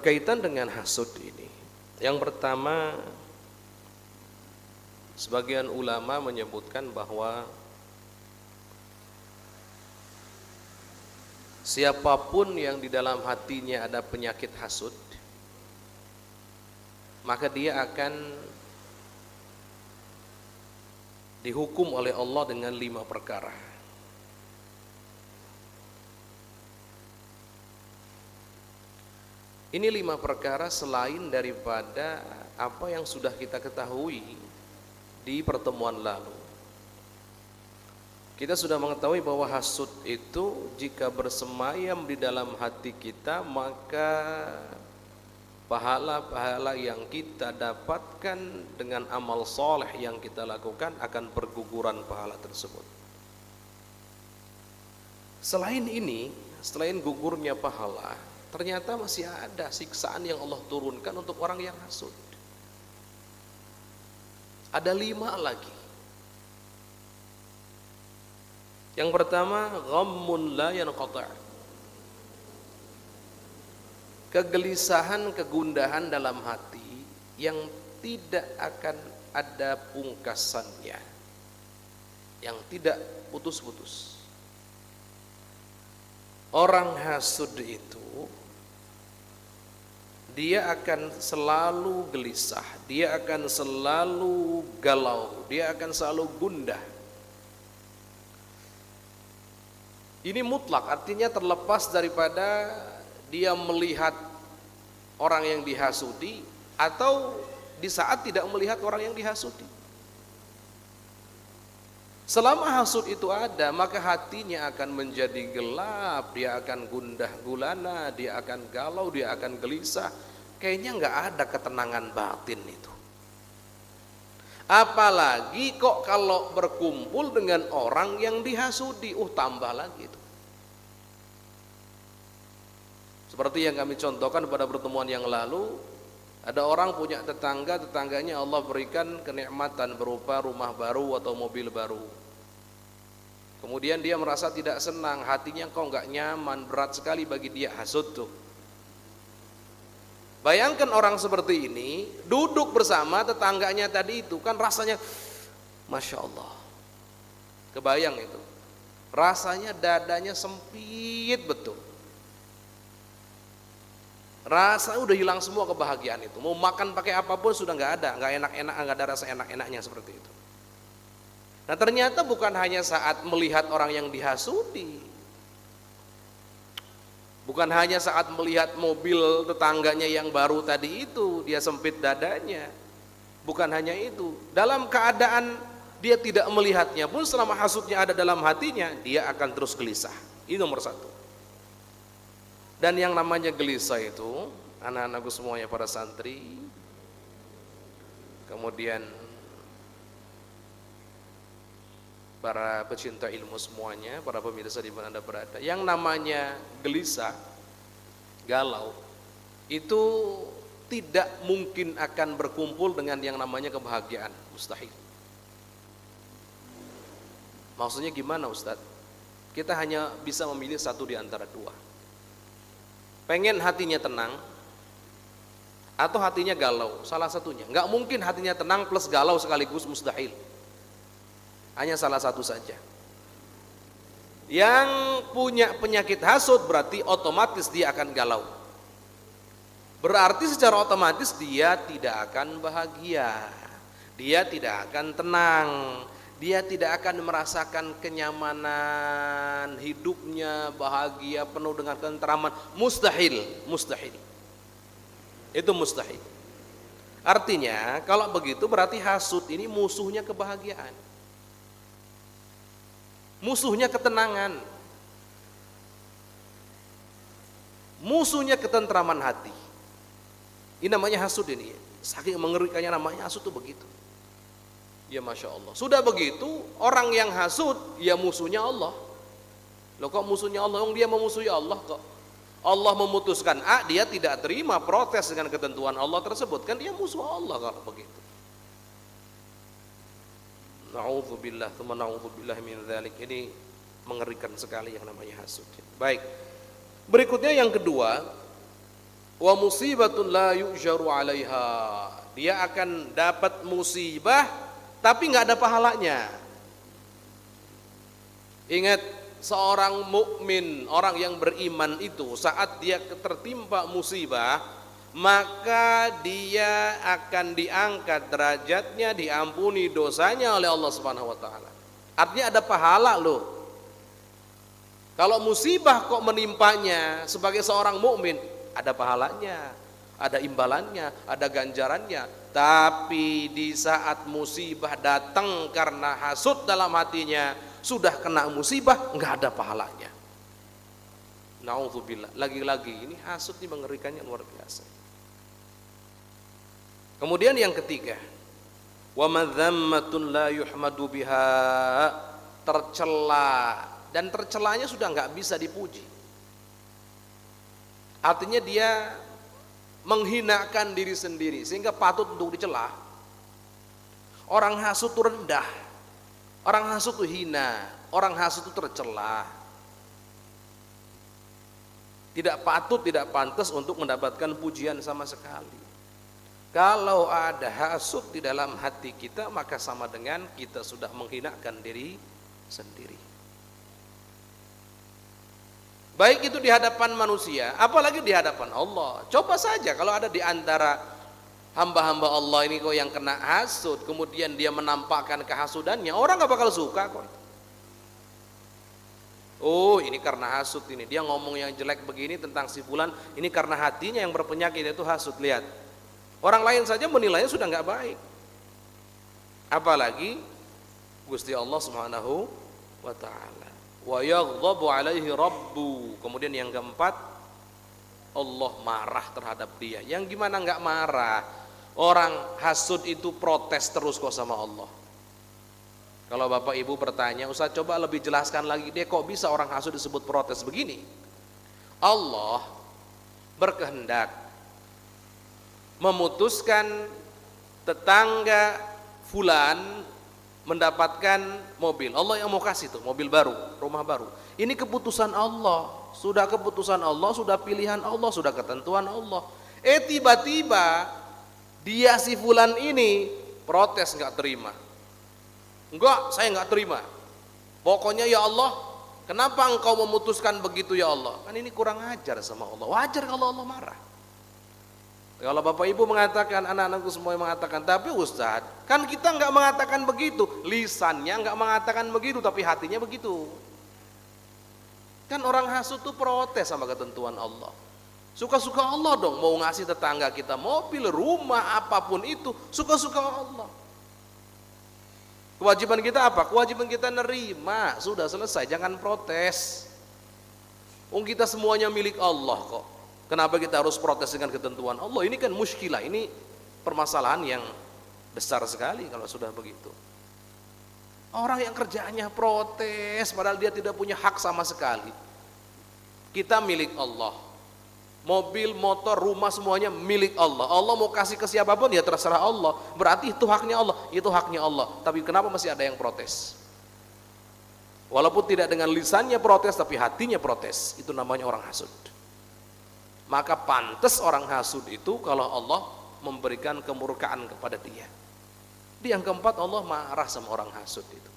Berkaitan dengan hasud ini, yang pertama, sebagian ulama menyebutkan bahwa siapapun yang di dalam hatinya ada penyakit hasud, maka dia akan dihukum oleh Allah dengan 5 perkara. Ini 5 perkara selain daripada apa yang sudah kita ketahui di pertemuan lalu. Kita sudah mengetahui bahwa hasud itu jika bersemayam di dalam hati kita, maka pahala-pahala yang kita dapatkan dengan amal soleh yang kita lakukan akan berguguran pahala tersebut. Selain ini, selain gugurnya pahala, ternyata masih ada siksaan yang Allah turunkan untuk orang yang hasud. Ada 5 lagi. Yang pertama, ghammun la yanqata'. Kegelisahan, kegundahan dalam hati yang tidak akan ada pungkasannya, yang tidak putus-putus. Orang hasud itu dia akan selalu gelisah, dia akan selalu galau, dia akan selalu gundah. Ini mutlak, artinya terlepas daripada dia melihat orang yang dihasudi atau di saat tidak melihat orang yang dihasudi. Selama hasud itu ada, maka hatinya akan menjadi gelap, dia akan gundah gulana, dia akan galau, dia akan gelisah. Kayaknya nggak ada ketenangan batin itu. Apalagi kok kalau berkumpul dengan orang yang dihasudi, tambah lagi itu. Seperti yang kami contohkan pada pertemuan yang lalu, ada orang punya tetangga, tetangganya Allah berikan kenikmatan berupa rumah baru atau mobil baru. Kemudian dia merasa tidak senang, hatinya kok nggak nyaman, berat sekali bagi dia, hasud tuh. Bayangkan orang seperti ini duduk bersama tetangganya tadi itu, kan rasanya Masya Allah. Kebayang itu, rasanya dadanya sempit betul. Rasa udah hilang semua kebahagiaan itu. Mau makan pakai apapun sudah nggak ada, nggak enak-enak, nggak ada rasa enak-enaknya seperti itu. Nah ternyata bukan hanya saat melihat orang yang dihasudi, bukan hanya saat melihat mobil tetangganya yang baru tadi itu dia sempit dadanya, bukan hanya itu. Dalam keadaan dia tidak melihatnya pun, selama hasudnya ada dalam hatinya, dia akan terus gelisah. Ini nomor 1. Dan yang namanya gelisah itu, anak-anakku semuanya, para santri, kemudian para pecinta ilmu semuanya, para pemirsa di mana Anda berada, yang namanya gelisah, galau, itu tidak mungkin akan berkumpul dengan yang namanya kebahagiaan, mustahil. Maksudnya gimana Ustadz? Kita hanya bisa memilih satu di antara 2. Pengen hatinya tenang atau hatinya galau, salah satunya. Nggak mungkin hatinya tenang plus galau sekaligus, mustahil. Hanya salah satu saja. Yang punya penyakit hasud berarti otomatis dia akan galau. Berarti secara otomatis dia tidak akan bahagia, dia tidak akan tenang, dia tidak akan merasakan kenyamanan hidupnya, bahagia, penuh dengan ketenteraman. Mustahil, mustahil. Itu mustahil. Artinya kalau begitu berarti hasud ini musuhnya kebahagiaan, musuhnya ketenangan, musuhnya ketenteraman hati. Ini namanya hasud ini. Saking mengerikannya namanya hasud itu begitu. Ya Masya Allah. Sudah begitu, orang yang hasud, ya musuhnya Allah. Loh kok musuhnya Allah? Dia memusuhi Allah kok. Allah memutuskan A, dia tidak terima, protes dengan ketentuan Allah tersebut, kan dia musuh Allah kalau begitu. Na'udzubillah, tsumma na'udzubillah min dzalik. Ini mengerikan sekali yang namanya hasud. Baik. Berikutnya yang kedua, Wa musibatun la yu'jaru 'alaiha. Dia akan dapat musibah tapi nggak ada pahalanya. Ingat, seorang mukmin, orang yang beriman itu saat dia tertimpa musibah, maka dia akan diangkat derajatnya, diampuni dosanya oleh Allah Subhanahu wa taala. Artinya ada pahala loh. Kalau musibah kok menimpanya sebagai seorang mukmin, ada pahalanya, ada imbalannya, ada ganjarannya. Tapi di saat musibah datang karena hasud dalam hatinya, sudah kena musibah, nggak ada pahalanya. Nauzubillah. Lagi-lagi ini hasud ini mengerikannya luar biasa. Kemudian yang ketiga, wa madzammatun la yuhmadu biha, tercela, dan tercelanya sudah nggak bisa dipuji. Artinya dia menghinakan diri sendiri sehingga patut untuk dicela. Orang hasud itu rendah, orang hasud itu hina, orang hasud itu tercela. Tidak patut, tidak pantas untuk mendapatkan pujian sama sekali. Kalau ada hasud di dalam hati kita, maka sama dengan kita sudah menghinakan diri sendiri. Baik itu di hadapan manusia, apalagi di hadapan Allah. Coba saja kalau ada di antara hamba-hamba Allah ini kok yang kena hasud, kemudian dia menampakkan kehasudannya, orang gak bakal suka kok. Oh, ini karena hasud ini, dia ngomong yang jelek begini tentang si fulan, ini karena hatinya yang berpenyakit, itu hasud. Lihat, orang lain saja menilainya sudah gak baik, apalagi Gusti Allah Subhanahu wa ta'ala. Wa yaghdhabu alaihi rabbu. Kemudian yang keempat, Allah marah terhadap dia. Yang gimana nggak marah? Orang hasud itu protes terus kok sama Allah. Kalau Bapak Ibu bertanya, Ustaz coba lebih jelaskan lagi, dia kok bisa orang hasud disebut protes begini? Allah berkehendak memutuskan tetangga fulan mendapatkan mobil. Allah yang mau kasih tuh mobil baru, rumah baru. Ini keputusan Allah, sudah keputusan Allah, sudah pilihan Allah, sudah ketentuan Allah. Tiba-tiba dia si fulan ini protes, nggak terima. Enggak, saya nggak terima. Pokoknya ya Allah, kenapa engkau memutuskan begitu ya Allah? Kan ini kurang ajar sama Allah. Wajar kalau Allah marah. Kalau Bapak Ibu mengatakan, anak-anakku semua mengatakan, tapi Ustadz, kan kita nggak mengatakan begitu, lisannya nggak mengatakan begitu, tapi hatinya begitu. Kan orang hasud tuh protes sama ketentuan Allah. Suka-suka Allah dong, mau ngasih tetangga kita mobil, rumah, apapun itu, suka-suka Allah. Kewajiban kita apa? Kewajiban kita nerima, sudah selesai, jangan protes. Kita semuanya milik Allah kok. Kenapa kita harus protes dengan ketentuan Allah? Ini kan muskilah, ini permasalahan yang besar sekali kalau sudah begitu. Orang yang kerjaannya protes padahal dia tidak punya hak sama sekali. Kita milik Allah. Mobil, motor, rumah semuanya milik Allah. Allah mau kasih ke siapapun ya terserah Allah. Berarti itu haknya Allah, itu haknya Allah. Tapi kenapa masih ada yang protes? Walaupun tidak dengan lisannya protes tapi hatinya protes. Itu namanya orang hasud. Maka pantas orang hasud itu kalau Allah memberikan kemurkaan kepada dia. Di yang keempat, Allah marah sama orang hasud itu.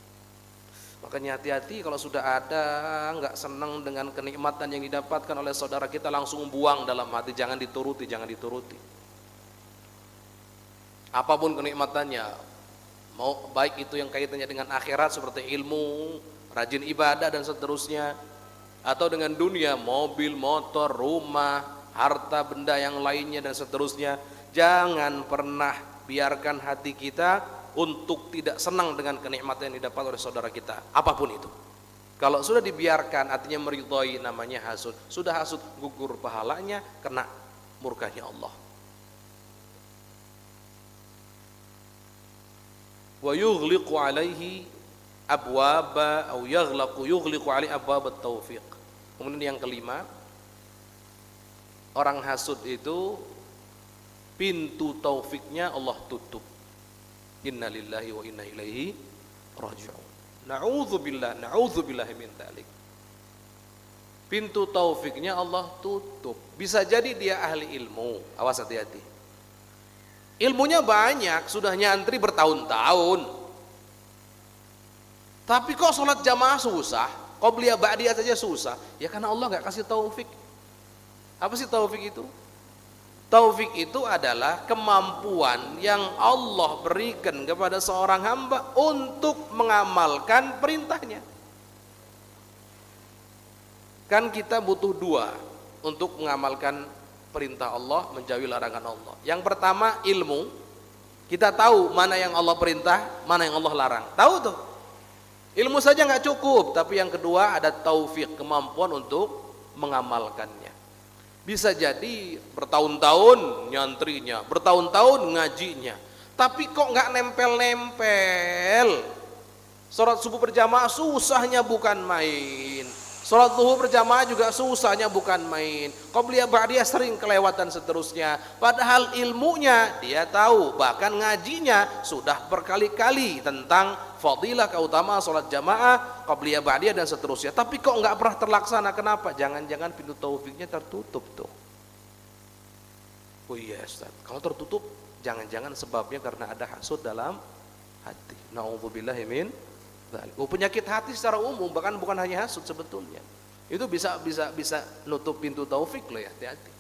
Makanya hati-hati kalau sudah ada nggak senang dengan kenikmatan yang didapatkan oleh saudara kita, langsung buang dalam hati, jangan dituruti, jangan dituruti. Apapun kenikmatannya, mau baik itu yang kaitannya dengan akhirat seperti ilmu, rajin ibadah dan seterusnya, atau dengan dunia, mobil, motor, rumah, harta benda yang lainnya dan seterusnya, jangan pernah biarkan hati kita untuk tidak senang dengan kenikmatan yang didapat oleh saudara kita, apapun itu. Kalau sudah dibiarkan, artinya meridhoi, namanya hasud. Sudah hasud, gugur pahalanya, kena murkanya Allah. Wa yughliqu alaihi abwaba atau yughliqu alaihi abwab at-taufiq. Kemudian yang kelima, orang hasud itu pintu taufiknya Allah tutup. Inna lillahi wa inna ilaihi raji'un. Na'udzubillah min dzalik. pintu taufiknya Allah tutup. Bisa jadi dia ahli ilmu, awas hati-hati. Ilmunya banyak, sudah nyantri bertahun-tahun. Tapi kok sholat jamaah susah, qobliyah ba'diyah saja susah? Ya karena Allah nggak kasih taufik. Apa sih taufik itu? Taufik itu adalah kemampuan yang Allah berikan kepada seorang hamba untuk mengamalkan perintahnya. Kan kita butuh dua untuk mengamalkan perintah Allah, menjauhi larangan Allah. Yang pertama ilmu, kita tahu mana yang Allah perintah, mana yang Allah larang. Tahu tuh. Ilmu saja nggak cukup, tapi yang kedua ada taufik, kemampuan untuk mengamalkannya. Bisa jadi bertahun-tahun nyantrinya, bertahun-tahun ngajinya, tapi kok nggak nempel-nempel. Sholat subuh berjamaah susahnya bukan main, sholat zuhur berjamaah juga susahnya bukan main, qobliyah ba'diyah sering kelewatan seterusnya. Padahal ilmunya dia tahu, bahkan ngajinya sudah berkali-kali tentang fadilah keutamaan sholat jamaah, qobliyah ba'diyah dan seterusnya. Tapi kok nggak pernah terlaksana? Kenapa? Jangan-jangan pintu taufiknya tertutup tuh. Oh iya Ustaz, kalau tertutup jangan-jangan sebabnya karena ada hasud dalam hati. Na'udzubillahi min dzalik. Penyakit hati secara umum, bahkan bukan hanya hasud sebetulnya. Itu bisa nutup pintu taufik loh ya, hati-hati.